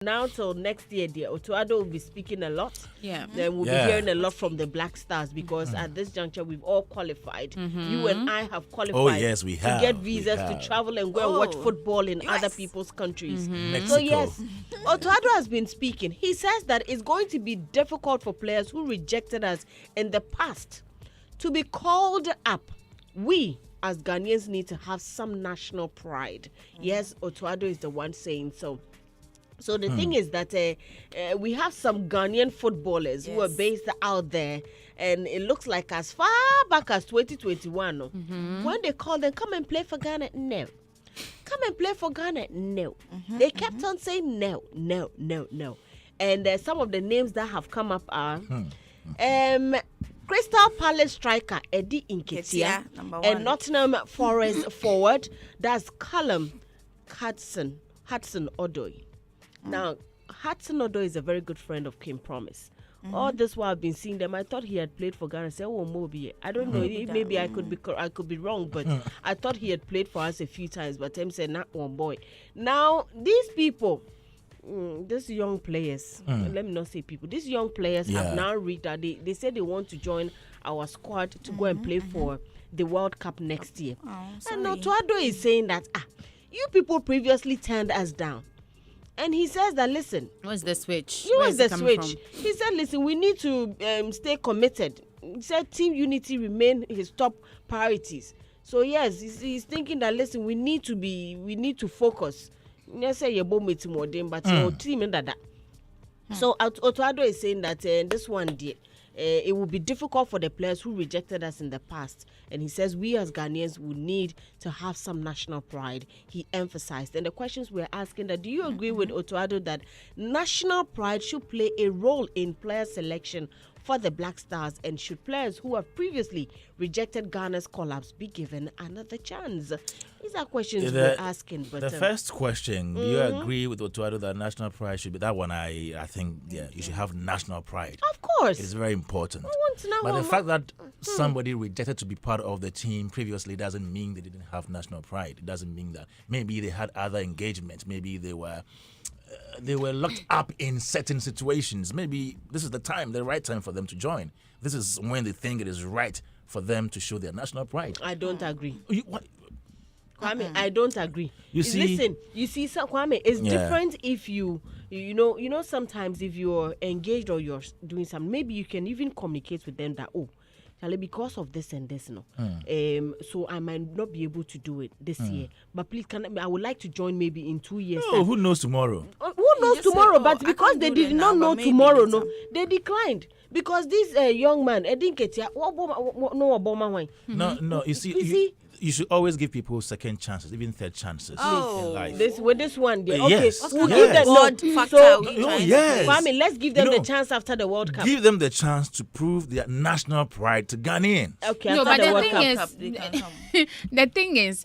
Now till next year, dear, Otuado will be speaking a lot. Yeah. Then we'll be hearing a lot from the Black Stars because at this juncture we've all qualified. You and I have qualified. Oh yes, we have. To get visas to travel and go and watch football in other people's countries. Mexico. So yes, Otuado has been speaking. He says that it's going to be difficult for players who rejected us in the past to be called up. We as Ghanaians need to have some national pride. Yes, Otuado is the one saying so. So the thing is that we have some Ghanaian footballers who are based out there, and it looks like as far back as 2021, when they call them, come and play for Ghana, no. Come and play for Ghana, no. They kept on saying no. And some of the names that have come up are Crystal Palace striker Eddie Nketiah and Nottingham Forest forward, that's Callum Hudson-Odoi. Now, Hudson-Odoi is a very good friend of Kim Promise. All this while I've been seeing them, I thought he had played for Ghana. I said, oh, Mobi. I don't know. Maybe I could be wrong, but I thought he had played for us a few times. But Tim said, not one boy. Now, these people, these young players, let me not say people, these young players have now reached out. They said they want to join our squad to go and play for the World Cup next year. And Otuado is saying that, you people previously turned us down. And he says that, listen. What's the switch? Where's the switch? He said, listen, we need to stay committed. He said team unity remain his top priorities. So, yes, he's thinking that, listen, we need to focus. But so Otuado is saying that this one, it will be difficult for the players who rejected us in the past. And he says we as Ghanaians will need to have some national pride, he emphasized. And the questions we're asking that, do you agree with Otuado that national pride should play a role in player selection for the Black Stars, and should players who have previously rejected Ghana's call-ups be given another chance? These are questions we're asking. But the first question, do you agree with Otuado that national pride should be that one? I think you should have national pride. Of course, it's very important. I want to know. But the fact that somebody rejected to be part of the team previously doesn't mean they didn't have national pride. It doesn't mean that maybe they had other engagements. Maybe they were locked up in certain situations. Maybe this is the right time for them to join. This is when they think it is right for them to show their national pride. I don't agree. What? Kwame, I don't agree. Listen, so Kwame, it's different if you know, sometimes if you're engaged or you're doing something, maybe you can even communicate with them that, because of this and this, so I might not be able to do it this year. But please, I would like to join maybe in 2 years. Oh, who knows tomorrow? Who knows tomorrow? But because they did not know tomorrow, they declined. Because this young man, Eddie Nketiah, No, you see, you should always give people second chances, even third chances in life. This one, okay, yes. We'll give them Kwame, let's give them the chance after the World Cup. Give them the chance to prove their national pride to Ghanaians. Okay, after the World Cup. The thing is,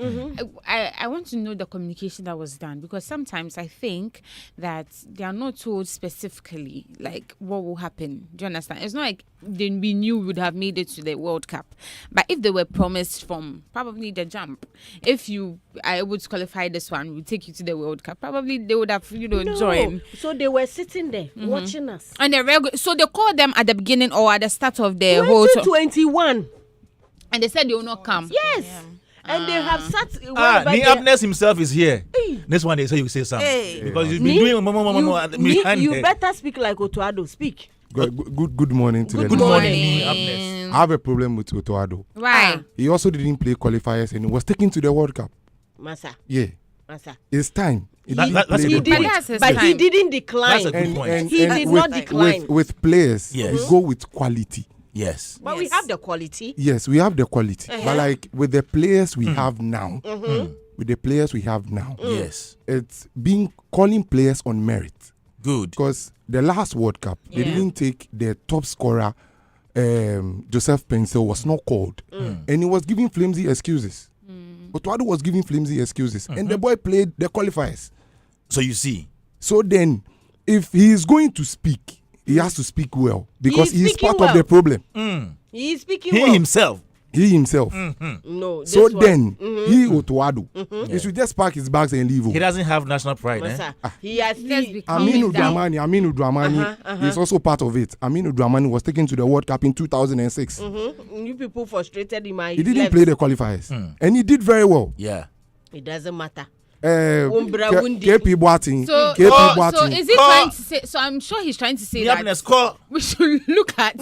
I want to know the communication that was done, because sometimes I think that they are not told specifically like what will happen. Do you understand? It's not like we knew we would have made it to the World Cup, but if they were promised from probably the jump, if you are able to qualify this one, we'll take you to the World Cup, probably they would have joined. So they were sitting there watching us, and so they called them at the beginning or at the start of the 2021, and they said they will not come. Yes. Yeah. And they have sat. Niabness himself is here. This one they say you say something because you've been doing you better speak like Otuado. Speak. Good morning to Good morning, Niabness. I have a problem with Otuado. Why? He also didn't play qualifiers and was taken to the World Cup. Masa. Yeah. Masa. It's time. That's a good point. But he didn't decline. That's a good point. He did not decline. With players, we go with quality. Yes. But we have the quality. Yes, we have the quality. But like with the players we have now, yes, it's calling players on merit. Good. Because the last World Cup, they didn't take the top scorer, Joseph Pencil was not called. And he was giving flimsy excuses. Otuado was giving flimsy excuses. And the boy played the qualifiers. So you see. So then, if he is going to speak, he has to speak well. Because he is part of the problem. He is speaking He well. himself. He himself. No. So this then, one, he Otoado, he should just pack his bags and leave. He doesn't have national pride. Yes, Eh? sir. He has Let's the- be calm down. Aminu Dramani is also part of it. Aminu Dramani was taken to the World Cup in 2006. You people frustrated him. He didn't play the qualifiers, and he did very well. Yeah. It doesn't matter. KP Boateng. So, KP so Boateng. is he trying to say? So I'm sure he's trying to say that Happiness call. we should look at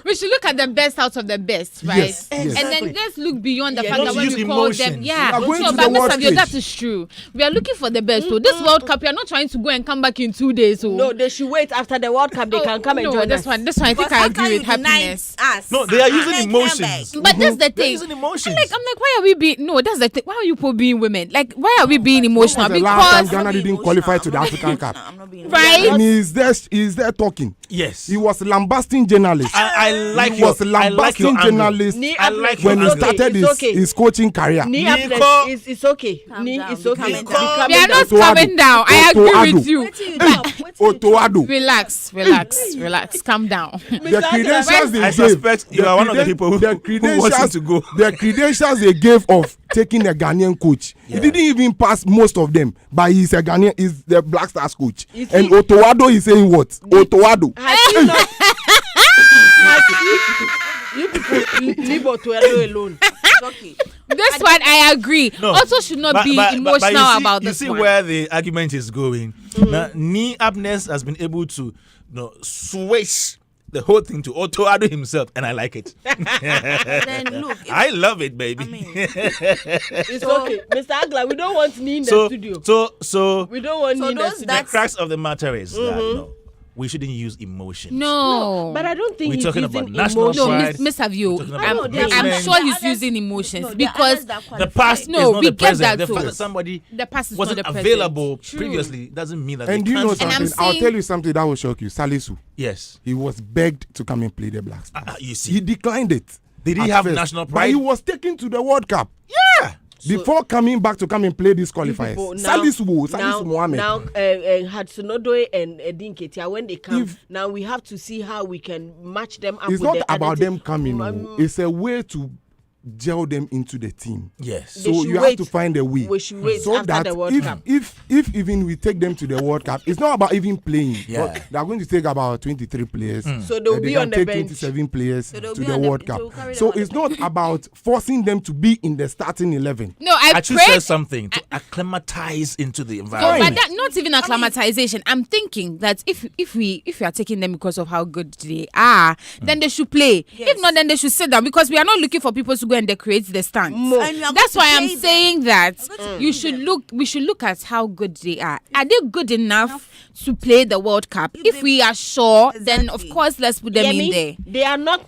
we should look at the best out of the best, right? Yes, And yes. then let's look beyond the Yeah, fact don't that when use we call them, emotions. yeah. We are going So, to but the world Mr. Vio, that stage. is true. We are looking for the best. So this World Cup, we are not trying to go and come back in 2 days. So No, they should wait after the World Cup. They can come and no, join this us. one, I think I agree with happiness. No, they are using emotions. But that's the They're thing. using emotions. I'm like, why are we being? No, that's the thing. Why are you people being women? Like, why are we being emotional? The last time Because Ghana didn't qualify to the African Cup. I'm not being right. And he's there talking. Yes. He was lambasting journalists. I like He your. was I like your lambasting angle. journalists Knee I up, like it's when he your okay, started it's okay. his coaching career. Knee Nico. up, it's okay. Calm Knee, down, it's be okay. calming Be down. calming We are not down. coming down. I agree with you. Otoado. Relax. Calm down. The credentials they I gave. suspect you are one of the people who wants him to go. The credentials they gave of taking a Ghanaian coach. Yeah. He didn't even pass most of them, but he's a Ghanaian. He's the Black Stars coach. You see- And Otoado is saying what? Otoado. Has he not? You people leave Otuelo alone. It's okay. This one I agree. No. Also should not be but emotional you see, about you this see one. where the argument is going. Now, Knee Upness has been able to switch the whole thing to Otoado himself, and I like it. Then look, if, I love it, baby. I mean, It's okay. Mr. Agla, we don't want me in the so, studio. so We don't want So me in the those studio. the that's- crux of the matter is that we shouldn't use emotions. No. But I don't think We're he's talking using about national emotion. No, pride. Miss Savio, We're talking I'm, about I'm movement. sure he's others- using emotions no, there are because others that The qualify. past No, is not we the get present. that The too. fact that somebody the past is wasn't not the present. available True. previously doesn't mean that And they do you know can't. And I'm something? I'll saying- tell you something that will shock you. Salisu. Yes. He was begged to come and play the Black Stars. You see. He declined it. Did he at have first, national But pride? he was taken to the World Cup. Yeah. Before coming back to come and play these qualifiers. People now- Salisu Mohammed. Now, Hatsunodoe and Dinketia, when they come, If- now we have to see how we can match them up. It's with not the about other them coming. team. It's a way to gel them into the team. Yes. They So should you have wait. to find a way. We should wait so after that the World if, Cup. if even we take them to the World Cup, it's not about even playing. Yeah. But they are going to take about 23 players. So they'll and be they can on the take bench. 27 players So they'll to be the on the- World they'll Cup. carry them So on the it's not about forcing them to be in the starting 11. No, I Achu pray. says something to acclimatize into the No, environment. but that not even acclimatization. I'm thinking that if we are taking them because of how good they are, then they should play. Yes. If not, then they should sit down because we are not looking for people to go and decorate the stands. And you are That's going why to I'm play them. saying that You're going to you play should them. look. We should look at how good they are. Are they good enough to play the World Cup? You If did- we are sure, then of Exactly. course let's put them Yemi, in there. They are not.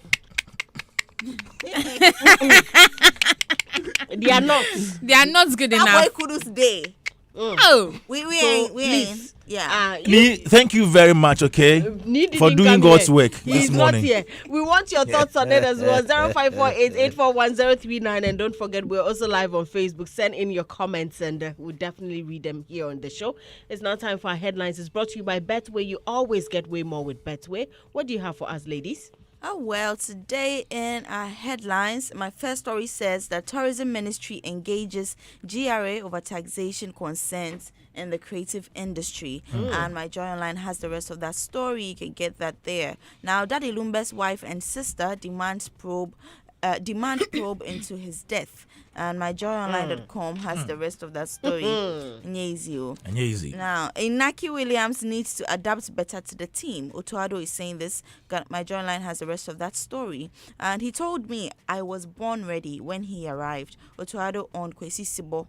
They are not. They are not good That enough. boy Kudu's day. Oh, We So, ain't. please. Yeah. Lee, thank you very much, okay, Nii for didn't doing come God's here. work He's this not morning. here. We want your thoughts on it as well. 0548-841-039. And don't forget, we're also live on Facebook. Send in your comments and we'll definitely read them here on the show. It's now time for our headlines. It's brought to you by Betway. You always get way more with Betway. What do you have for us, ladies? Oh, well, today in our headlines, my first story says that Tourism Ministry engages GRA over taxation concerns in the creative industry. And my Joy Online has the rest of that story. You can get that there. Now, Daddy Lumbe's wife and sister demand probe into his death. And my joyonline.com has the rest of that story. Nyezio. And easy. Now, Inaki Williams needs to adapt better to the team. Otoado is saying this. My John Line has the rest of that story. And he told me I was born ready when he arrived. Otoado on Kwesi Sibo.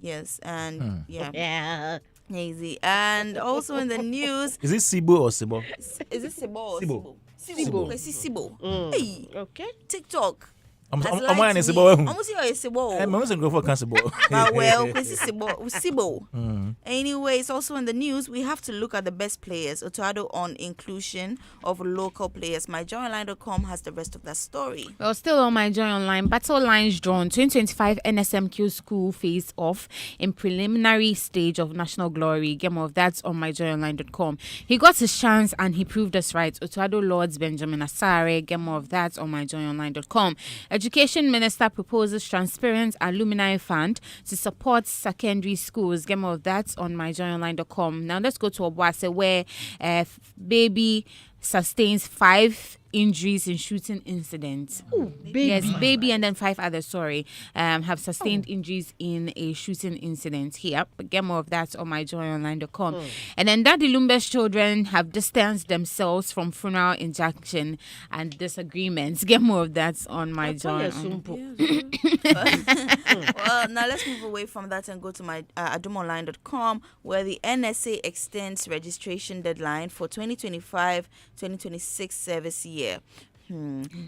Yes, and Yeah. easy. And also in the news, Is it Sibo or Sibo? is it Sibo or Sibo. Sibo? Kwesi Sibo. Hey, Okay. TikTok. I'm Has I'm lied is to me. about. Almost here is Sibo. I'm going to go for cancer ball. But well, this is Sibo. Anyway, it's also in the news. We have to look at the best players. Otoado on inclusion of local players. MyJoyOnline.com has the rest of that story. Well, still on my Joy Online, battle lines drawn. 2025 NSMQ school face off in preliminary stage of national glory. Game of that's on myjoyonline.com. He got his chance and he proved us right. Otoado Lords Benjamin Asare. Game of that's on myjoyonline.com. Education Minister proposes transparent alumni fund to support secondary schools. Game of that's on myjoyonline.com. Now let's go to Obuase where baby sustains 5 injuries in shooting incidents. Baby. Yes, baby and then 5 others, have sustained injuries in a shooting incident here. But get more of that on myjoyonline.com. And then Daddy Lumbe's children have distanced themselves from funeral injunction and disagreements. Get more of that on my joy. Well, now let's move away from that and go to my adumonline.com where the NSA extends registration deadline for 2025-2026 service year.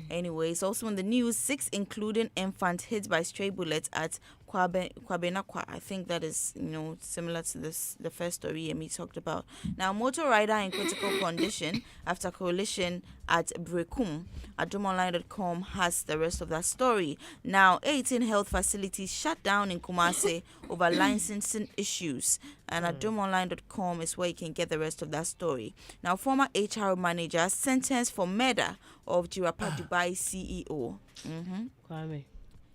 Anyway, it's also in the news. 6 including infant hit by stray bullets at Kwabenakwa. I think that is, similar to the first story Yemi talked about. Now, motor rider in critical condition after collision at Brekum. Adumonline.com has the rest of that story. Now, 18 health facilities shut down in Kumasi over licensing issues. And adumonline.com is where you can get the rest of that story. Now, former HR manager sentenced for murder of Jirapa Dubai CEO. Kwame,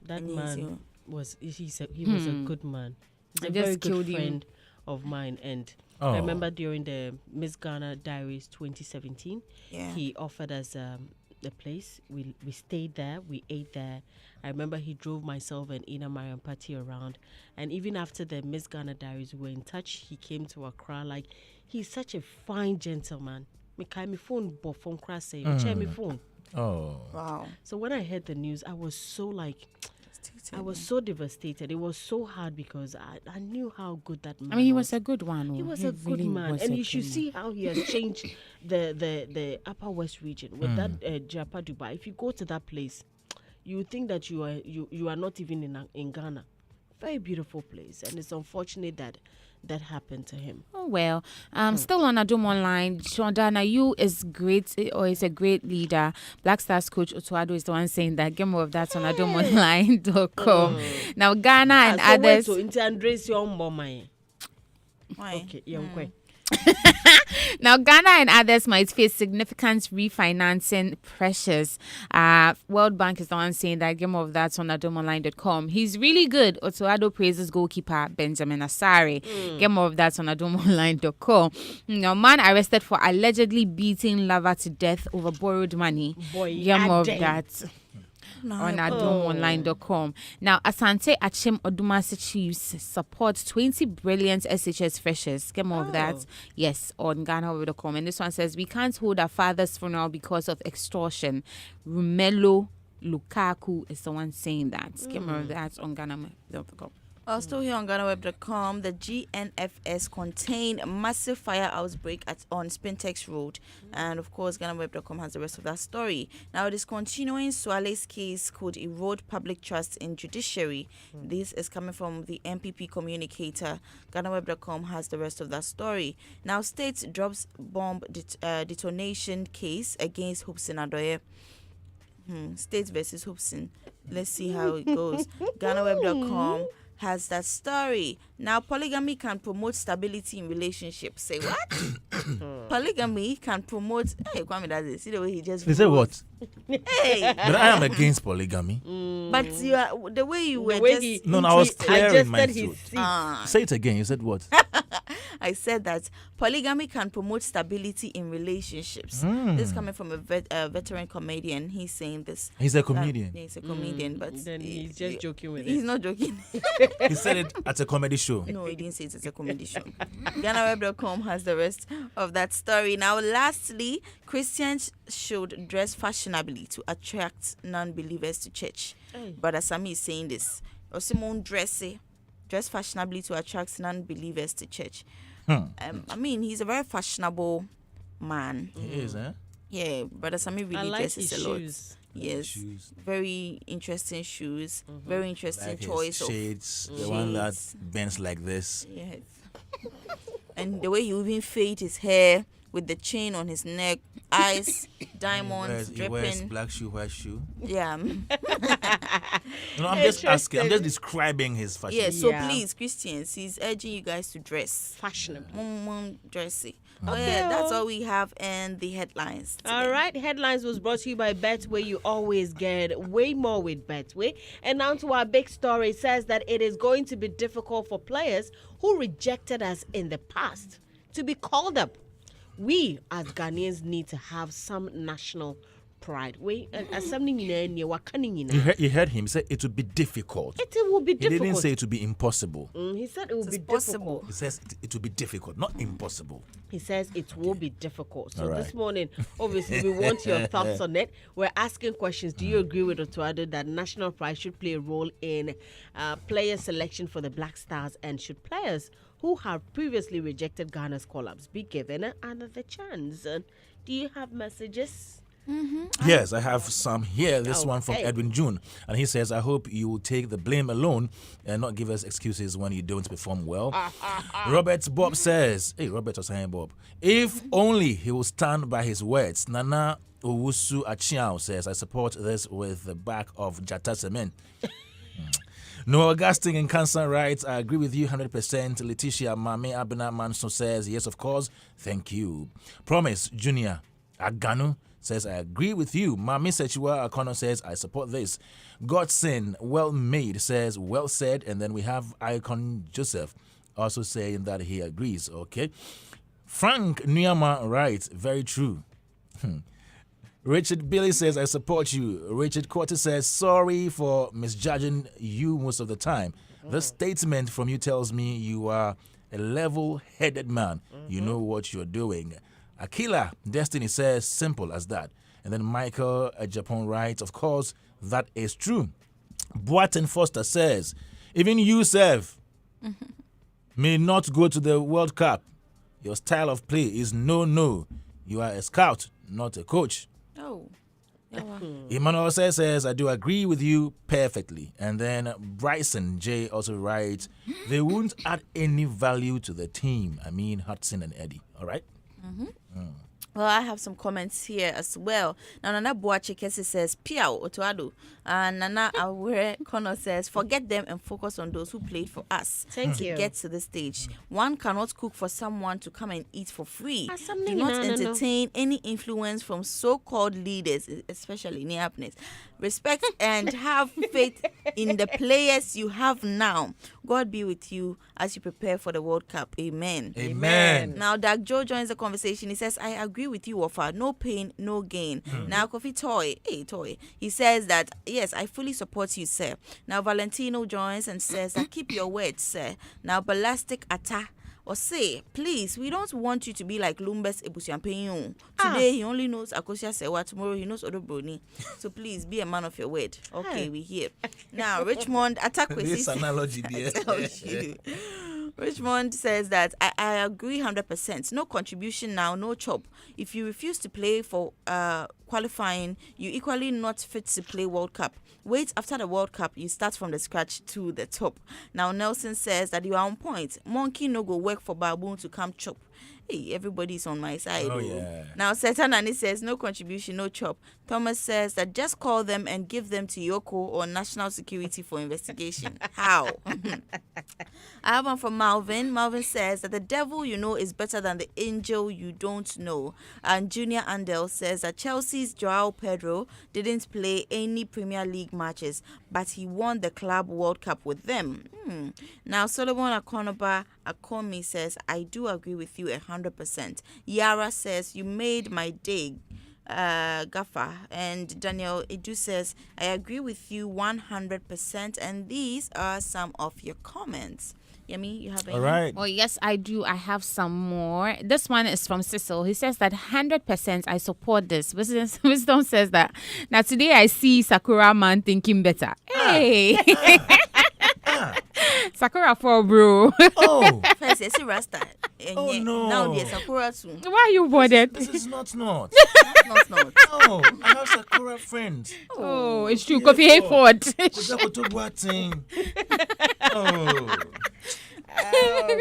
that And man was he was a good man. He's a very good friend of mine, and I remember during the Miss Ghana Diaries 2017, he offered us a place. We stayed there, we ate there. I remember he drove myself and Ina Mariam Patti around, and even after the Miss Ghana Diaries, we were in touch. He came to Accra. Like, he's such a fine gentleman. Me phone, but phone crash say, me phone. Oh, Wow. So when I heard the news, I was so devastated. It was so hard because I knew how good that man was. I mean, he was a good one. He was a good man. And you should see how he has changed the Upper West region with that Japa Dubai. If you go to that place, you would think that you are not even in Ghana. Very beautiful place. And it's unfortunate that happened to him. Oh well, still on Adom Online, Shondana, you is great or is a great leader. Black Stars coach Otoado is the one saying that. Get more of that on adomonline.com. Now Ghana and others. So into Andres your mama. Why? Okay, young Now, Ghana and others might face significant refinancing pressures. World Bank is the one saying that. Get more of that on adomonline.com. He's really good. Otoado praises goalkeeper Benjamin Asare. Get more of that on adomonline.com. Now, man arrested for allegedly beating lover to death over borrowed money. Get more of that on adomonline.com. Now, Asante Achim Odumase Chiefs support 20 brilliant SHS freshers. Get more of that. Yes, on Ghana.com. And this one says, we can't hold our father's funeral because of extortion. Rumelo Lukaku is the one saying that. Get more of that on Ghana.com. Well, still here on GhanaWeb.com, the GNFS contained massive fire outbreak on Spintex Road. And of course, GhanaWeb.com has the rest of that story. Now, discontinuing Swale's case could erode public trust in judiciary. This is coming from the MPP communicator. GhanaWeb.com has the rest of that story. Now, States drops bomb detonation case against Hobson Adoye. States versus Hobson. Let's see how it goes. GhanaWeb.com has that story. Now, polygamy can promote stability in relationships. Say what? Polygamy can promote. Hey, Kwame does it. See the way he just. He said what? Hey. But I am against polygamy. But you are the way you were just. I was clearing my throat. Say it again. You said what? I said that polygamy can promote stability in relationships. This is coming from a veteran comedian. He's saying this. He's a comedian. He's a comedian, but then he's just joking with it. He's not joking. He said it at a comedy show. No, he didn't say it's a comedy show. GhanaWeb.com has the rest of that story. Now, lastly, Christians should dress fashionably to attract non-believers to church. Brother Sami is saying this. Osimon dress fashionably to attract non-believers to church. I mean, he's a very fashionable man. He is, eh? Yeah, Brother Sami really I like dresses his a lot. shoes. Yes, shoes. very interesting shoes. Very interesting Like his choice of shades, the one that shades. bends like this. Yes. And the way he even fade his hair with the chain on his neck, eyes, diamonds He wears dripping. black shoe, white shoe. Yeah. I'm just asking. I'm Interesting. just describing his fashion. Yeah, so Yeah. please, Christians, he's urging you guys to dress. Fashionable. Dressy. Mm. Oh yeah, that's all we have in the headlines today. All right, headlines was brought to you by Betway. You always get way more with Betway. And now to our big story. It says that it is going to be difficult for players who rejected us in the past to be called up. We as Ghanaians need to have some national pride. You heard him. He said it would be difficult. It will be He difficult. didn't say it would be impossible. He said it will be possible. difficult. He says it will be difficult, not impossible. He says it will be difficult. So All right. this morning, obviously, we want your thoughts on it. We're asking questions. Do you agree with Otuado that national pride should play a role in player selection for the Black Stars, and should players who have previously rejected Ghana's call-ups be given another chance? Do you have messages? Yes, I have some here. This one from Okay. Edwin June. And he says, I hope you will take the blame alone and not give us excuses when you don't perform well. Robert Bob says, hey, Robert was saying Bob, if only he will stand by his words. Nana Owusu Achiao says, I support this with the back of Jata Semen. Noah Augustine in Cancer writes, I agree with you 100%. Letitia Mame Abena Manso says, yes, of course. Thank you. Promise Junior Aganu says, I agree with you. Mami Sechua Akono says, I support this. Godson Well Made says, well said. And then we have Icon Joseph also saying that he agrees. Okay. Frank Nuyama writes, very true. Richard Billy says, I support you. Richard Quarter says, sorry for misjudging you most of the time. This statement from you tells me you are a level-headed man. You know what you're doing. Akila Destiny says, simple as that. And then Michael Japan writes, of course, that is true. Boaten Foster says, even you, Sev, may not go to the World Cup. Your style of play is no. You are a scout, not a coach. Oh. Yeah, wow. Emmanuel says, I do agree with you perfectly. And then Bryson J also writes, they won't add any value to the team. I mean, Hudson and Eddie. All right? Well, I have some comments here as well. Now, Nana Boachekesi says, Piao Otuado. And Nana Awure Kono says, forget them and focus on those who played for us. Thank to you. get to this stage. One cannot cook for someone to come and eat for free. Something Do not no. entertain any influence from so-called leaders, especially Neapnes. Respect and have faith in the players you have now. God be with you as you prepare for the World Cup. Amen. Amen. Now, Doug Joe joins the conversation. He says, I agree with you, Wafa. No pain, no gain. Now, Kofi Toy, he says that, yes, I fully support you, sir. Now, Valentino joins and says, I keep your word, sir. Now, Ballastic Atta or say, please, we don't want you to be like Lumbes Ebusiampeyon. Today, he only knows Akosia Sewa. Tomorrow, he knows Odo Broni. So, please, be a man of your word. Okay, we here. Now, Richmond, attack with This analogy, dear. Richmond says that I agree 100%. No contribution now, no chop. If you refuse to play for qualifying, you equally not fit to play World Cup. Wait, after the World Cup, you start from the scratch to the top. Now, Nelson says that you are on point. Monkey no go work for Baboon to come chop. Hey, everybody's on my side. Oh, yeah. Now, Setanani says, no contribution, no chop. Thomas says that just call them and give them to Yoko or National Security for investigation. How? I have one from Malvin. Malvin says that the devil you know is better than the angel you don't know. And Junior Andel says that Chelsea's Joao Pedro didn't play any Premier League matches, but he won the Club World Cup with them. Now, Solomon Akonoba Akomi says, I do agree with you 100%. Yara says, you made my day. Gaffa. And Daniel Edu says, I agree with you 100%. And these are some of your comments. Yemi, you have any? All right. Oh, yes, I do. I have some more. This one is from Cecil. He says that 100% I support this. Wisdom says that. Now, today I see Sakura man thinking better. Hey! Sakura for bro. Oh, First, it's Rasta. Oh, no. Now there's Sakura too. Why are you bothered? this is not. Not. Oh, I have Sakura friends. Oh, it's true. Kofi Hayford.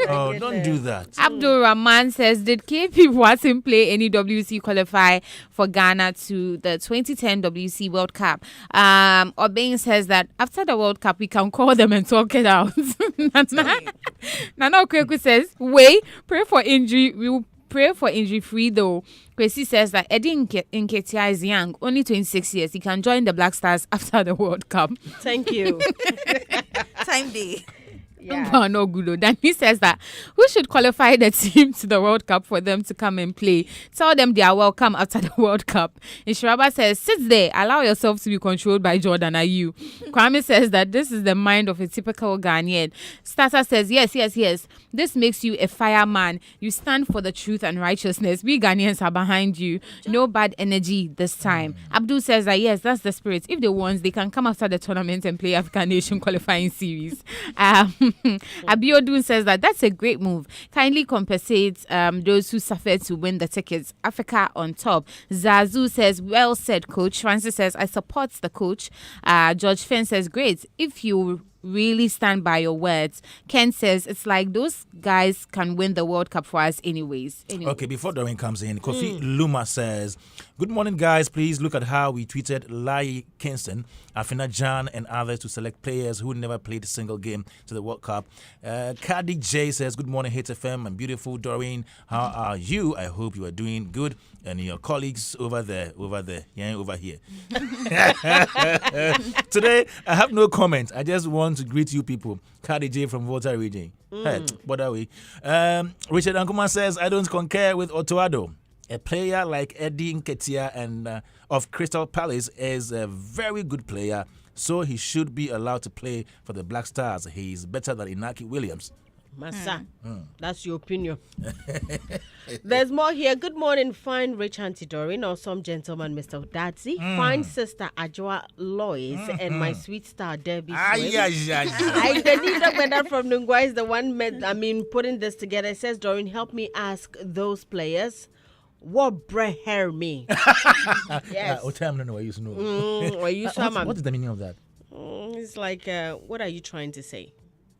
Oh, don't do that. Abdul Rahman says, did KP Watson play any WC qualify for Ghana to the 2010 WC World Cup? Obeng says that after the World Cup, we can call them and talk it out. Nana Okweku says, wait, pray for injury. We will pray for injury free though. Kwesi says that Eddie Nketiah is young, only 26 years. He can join the Black Stars after the World Cup. Thank you. Time day. Yeah. No good. Then he says that who should qualify the team to the World Cup for them to come and play? Tell them they are welcome after the World Cup. Ishiraba says, sit there, allow yourself to be controlled by Jordan Ayew. Kwame says that this is the mind of a typical Ghanaian. Stasa says, yes. This makes you a fireman. You stand for the truth and righteousness. We Ghanaians are behind you. No bad energy this time. Abdul says that yes, that's the spirit. If they want, they can come after the tournament and play African Nation qualifying series. Abiodun says that that's a great move. Kindly compensate those who suffered to win the tickets. Africa on top. Zazu says, well said, coach. Francis says, I support the coach. George Fenn says, great. If you really stand by your words. Ken says it's like those guys can win the World Cup for us anyways. Okay, before Doreen comes in, Kofi Luma says, good morning, guys. Please look at how we tweeted Lai Kingston, Afina Jan, and others to select players who never played a single game to the World Cup. Cardi J says, good morning, Hitz FM and beautiful Doreen. How are you? I hope you are doing good. And your colleagues over there, yeah, over here. Today, I have no comment. I just want to greet you people. Cardi J from Volta Region. Hey, what are we? Richard Ankuma says, I don't concur with Otoado. A player like Eddie Nketiah and of Crystal Palace is a very good player, so he should be allowed to play for the Black Stars. He is better than Inaki Williams. Massa, that's your opinion. There's more here. Good morning, fine rich Auntie Doreen, awesome gentleman, Mr. Datsy, fine sister Ajwa Lois, and my sweet star Debbie. I need a better from Nungwa is the one putting this together. It says, Doreen, help me ask those players what breher me. Yes. What is the meaning of that? It's like, what are you trying to say?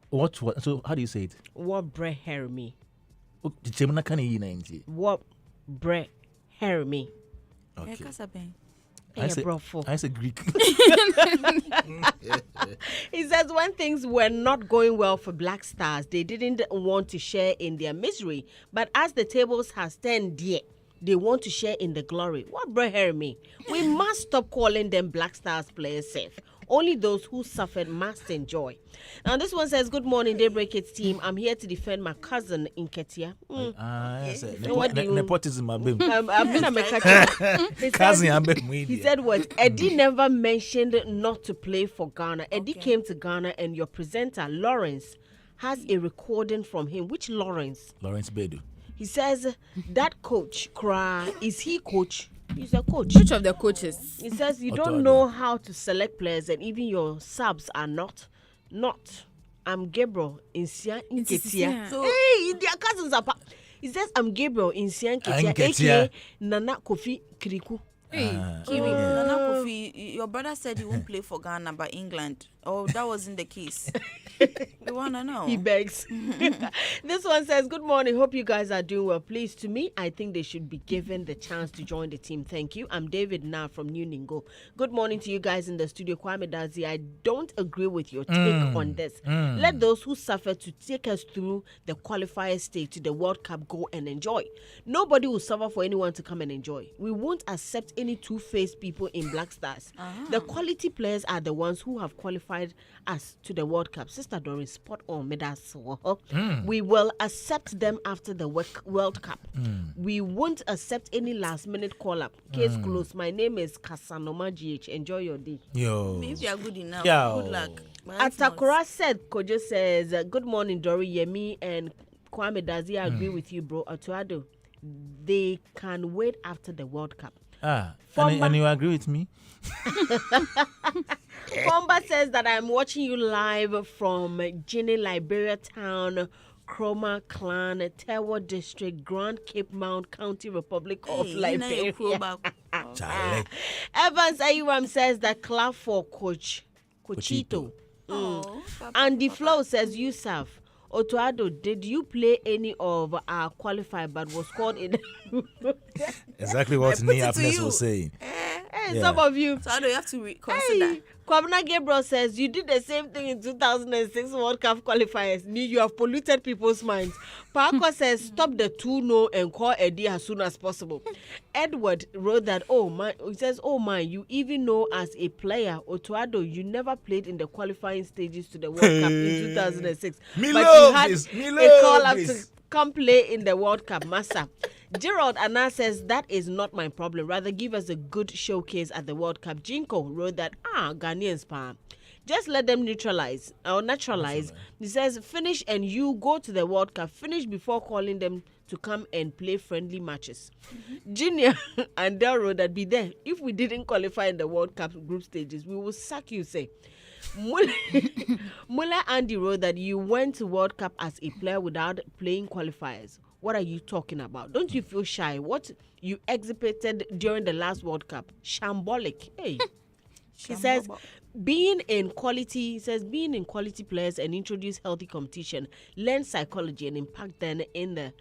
What? So how do you say it? What breher me? What breher me? Okay. I I say Greek. He says when things were not going well for Black Stars, they didn't want to share in their misery. But as the tables has turned, they want to share in the glory. What breher me? We must stop calling them Black Stars players safe. Only those who suffered must enjoy. Now this one says, good morning, DaybreakHitz team. I'm here to defend my cousin Nketiah. Nepotism. I've been a He said what? Eddie never mentioned not to play for Ghana. Eddie came to Ghana and your presenter, Lawrence, has a recording from him. Which Lawrence? Lawrence Bedu. He says, that coach, is he coach? He's a coach. Which of the coaches? He says you don't know how to select players and even your subs are not. I'm Gabriel Insia Nketiah. So, hey, their cousins are he says I'm Gabriel Insia Nketiah, aka Nana Kofi Kirikou. Hey, Kiwi, Nana Kofi, your brother said he won't play for Ghana but England. Oh, that wasn't the case. We want to know. He begs. This one says, good morning. Hope you guys are doing well. Please, to me, I think they should be given the chance to join the team. Thank you. I'm David Na from New Ningo. Good morning to you guys in the studio. Kwame Dazi, I don't agree with your take on this. Let those who suffer to take us through the qualifier stage to the World Cup go and enjoy. Nobody will suffer for anyone to come and enjoy. We won't accept any two-faced people in Black Stars. The quality players are the ones who have qualified us to the World Cup. Sister Doreen, spot on. We will accept them after the World Cup. We won't accept any last-minute call-up. Case closed. My name is Kasanoma GH. Enjoy your day. Yo. If you are good enough, Yo. good luck. Atakura said, Kojo says, good morning, Dory, Yemi, and Kwame Dazi. I agree with you, bro. Atuado, they can wait after the World Cup. And you agree with me? Fomba says that I'm watching you live from Guinea, Liberia Town, Chroma Clan, Tewa District, Grand Cape Mount, County Republic of Liberia. Charlie. Evans Ayuam says that clap for Coach Cochito. Andy Flo says, Yusuf, Otuado, did you play any of our qualifier but was called in? Exactly what put it Nia to Apnes you. was saying. Hey, Yeah. some of you. So how do you have to consider? Hey, Kwabena Gabriel says you did the same thing in 2006 World Cup qualifiers. You have polluted people's minds. Parker says stop the 2-0 and call Eddie as soon as possible. Edward wrote that, oh my, he says, oh my, you even know as a player, Otuado, you never played in the qualifying stages to the World Cup in 2006. Me but love you had this, me a love call up this. to come play in the World Cup, Massa. Gerald Anna says that is not my problem. Rather, give us a good showcase at the World Cup. Jinko wrote that Ghanaians pa, just let them neutralize or naturalize. He says finish and you go to the World Cup. Finish before calling them to come and play friendly matches. Junior and Del wrote that be there. If we didn't qualify in the World Cup group stages, we will sack you. Say. Muller Andy wrote that you went to World Cup as a player without playing qualifiers. What are you talking about? Don't you feel shy? What you exhibited during the last World Cup? Shambolic. Hey. He says being in quality players and introduce healthy competition, learn psychology and impact then in the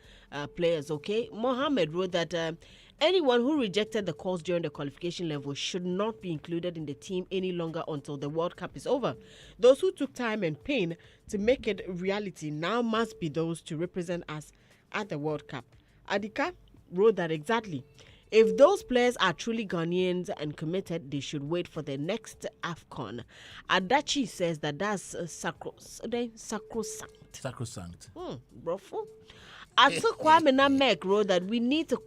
players, okay? Mohammed wrote that anyone who rejected the calls during the qualification level should not be included in the team any longer until the World Cup is over. Those who took time and pain to make it reality now must be those to represent us at the World Cup. Adika wrote that exactly. If those players are truly Ghanaians and committed, they should wait for the next AFCON. Adachi says that that's sacrosanct. Sacrosanct. Brofo. Atu Kwame Namek wrote that we need to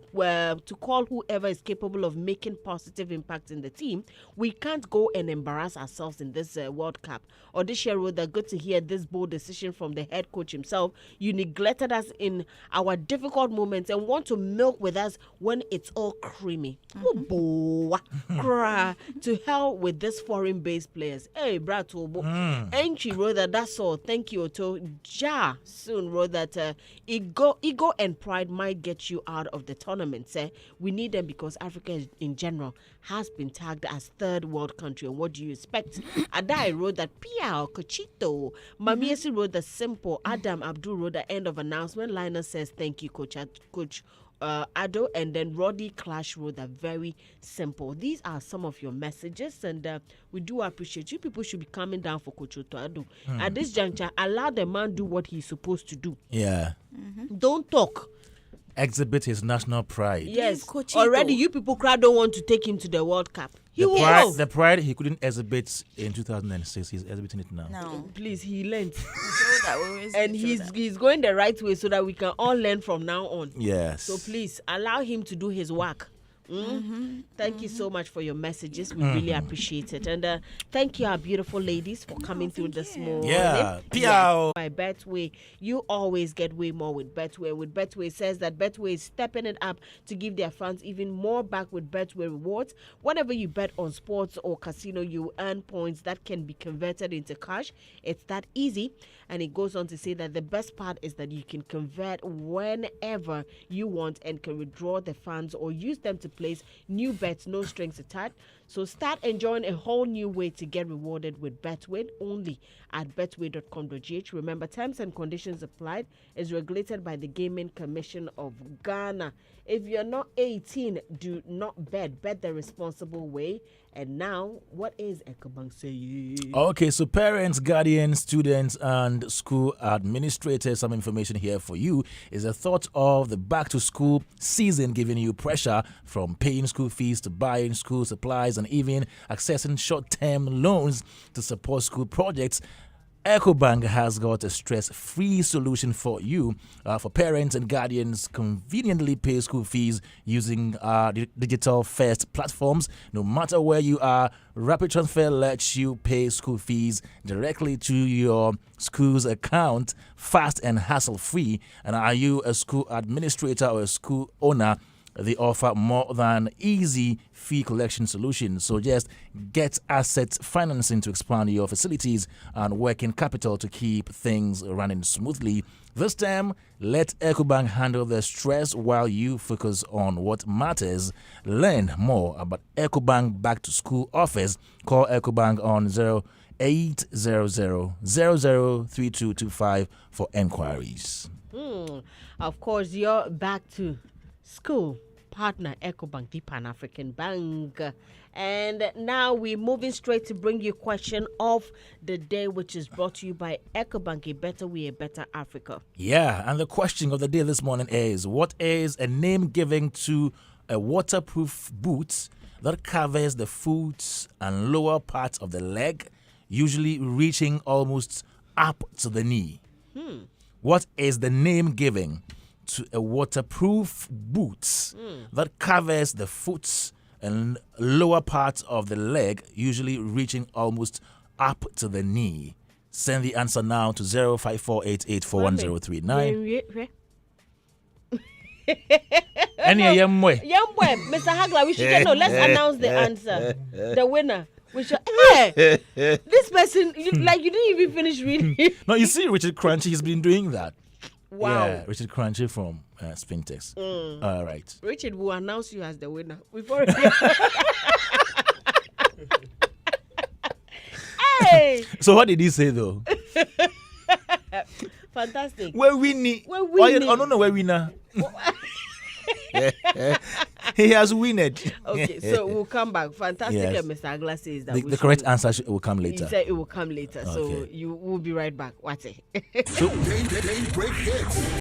call whoever is capable of making positive impact in the team. We can't go and embarrass ourselves in this World Cup. Odisha wrote that good to hear this bold decision from the head coach himself. You neglected us in our difficult moments and want to milk with us when it's all creamy. Oh, boy. Cry. To hell with this foreign-based players. Hey, Bratobo. Entry wrote that that's all. Thank you, Otto. Ja soon wrote that ego and pride might get you out of the tournament. We need them because Africa in general has been tagged as third world country. And what do you expect? Adai wrote that Pia Cochito. Mamiesi wrote the simple. Adam Abdul wrote the end of announcement. Liner says thank you, Coach Ado, and then Roddy Clash wrote that very simple. These are some of your messages, and we do appreciate you. People should be coming down for Coach Ado. At this juncture, allow the man do what he's supposed to do. Yeah. Don't talk. Exhibit his national pride. Yes, Coachito. already you people crowd don't want to take him to the World Cup. He will go. The pride he couldn't exhibit in 2006, he's exhibiting it now. No. Please, he learned, and and he's going the right way so that we can all learn from now on. Yes. So please allow him to do his work. Thank you so much for your messages. We really appreciate it. And thank you, our beautiful ladies, for coming through this morning. Yeah. Yes. By Betway, you always get way more with Betway. With Betway says that Betway is stepping it up to give their fans even more back with Betway rewards. Whenever you bet on sports or casino, you earn points that can be converted into cash. It's that easy. And it goes on to say that the best part is that you can convert whenever you want and can withdraw the funds or use them to place new bets, no strings attached. So start enjoying a whole new way to get rewarded with Betway only at betway.com.gh. Remember, terms and conditions applied. Is regulated by the Gaming Commission of Ghana. If you're not 18, do not bet. Bet the responsible way. And now, what is Ekobang saying? Okay, so parents, guardians, students, and school administrators, some information here for you is a thought of the back-to-school season giving you pressure from paying school fees to buying school supplies and even accessing short-term loans to support school projects. EcoBank has got a stress-free solution for you. For parents and guardians, conveniently pay school fees using digital-first platforms. No matter where you are, Rapid Transfer lets you pay school fees directly to your school's account, fast and hassle-free. And are you a school administrator or a school owner They offer more than easy fee collection solutions. So just get asset financing to expand your facilities and working capital to keep things running smoothly. This time, let EcoBank handle the stress while you focus on what matters. Learn more about EcoBank Back to School offers. Call EcoBank on 0800-003225 for enquiries. Of course, you're back to school partner EcoBank, the Pan-African Bank. And now we're moving straight to bring you question of the day, which is brought to you by EcoBank, a better way, a better Africa. Yeah, and the question of the day this morning is, what is a name given to a waterproof boot that covers the foot and lower parts of the leg, usually reaching almost up to the knee? What is the name given to a waterproof boot that covers the foot and lower part of the leg, usually reaching almost up to the knee? Send the answer now to 0548841039. Any young boy, Mr. Hagler, we should let's announce the answer. The winner. We should. Hey, this person, you didn't even finish reading. No, you see, Richard Crunchy, he's been doing that. Wow. Yeah, Richard Crunchy from Spintex. All right. Richard will announce you as the winner. We've already. Hey. So what did he say though? Fantastic. We're winning. We're winning. Oh no, we're winner. He has winned. Okay, so we'll come back. Fantastic. Yes. And Mr. Agla says that The correct answer will come later. He said it will come later. So Okay. you will be right back. What's it? Daybreak Hits.